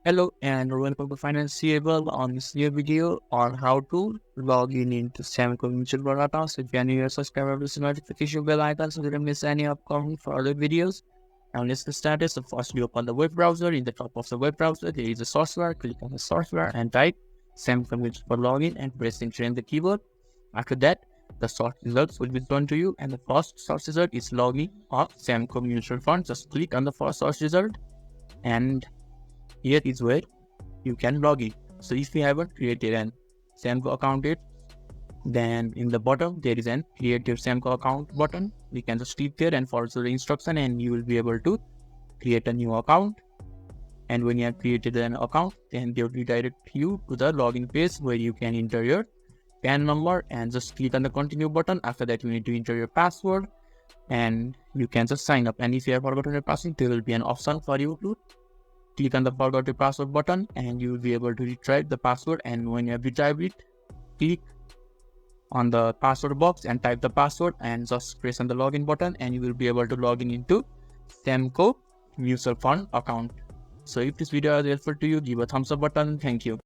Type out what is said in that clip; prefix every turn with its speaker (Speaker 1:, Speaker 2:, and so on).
Speaker 1: Hello and welcome to Financeable. On this new video on how to log in into Samco mutual fund accounts. If you are new, subscribe to the notification bell icon so you don't miss any upcoming further videos. Now let's get started. So first you open the web browser. In the top of the web browser there is a source bar. Click on the source bar and type Samco mutual fund login and press enter in the keyboard. After that the search results will be shown to you, and the first search result is login of Samco mutual fund. Just click on the first search result and here is where you can log in. So if you haven't created an Samco account yet, then in the bottom there is an create your Samco account button. You can just click there and follow the instruction and you will be able to create a new account. And when you have created an account, then they will redirect you to the login page where you can enter your PAN number and just click on the continue button. After that you need to enter your password and you can just sign up. And if you have forgotten your password, there will be an option for you to click on the forgot your password button and you will be able to retrieve the password. And when you have retrieved it, click on the password box and type the password and just press on the login button and you will be able to log in into Samco mutual fund account. So if this video is helpful to you, give a thumbs up button. Thank you.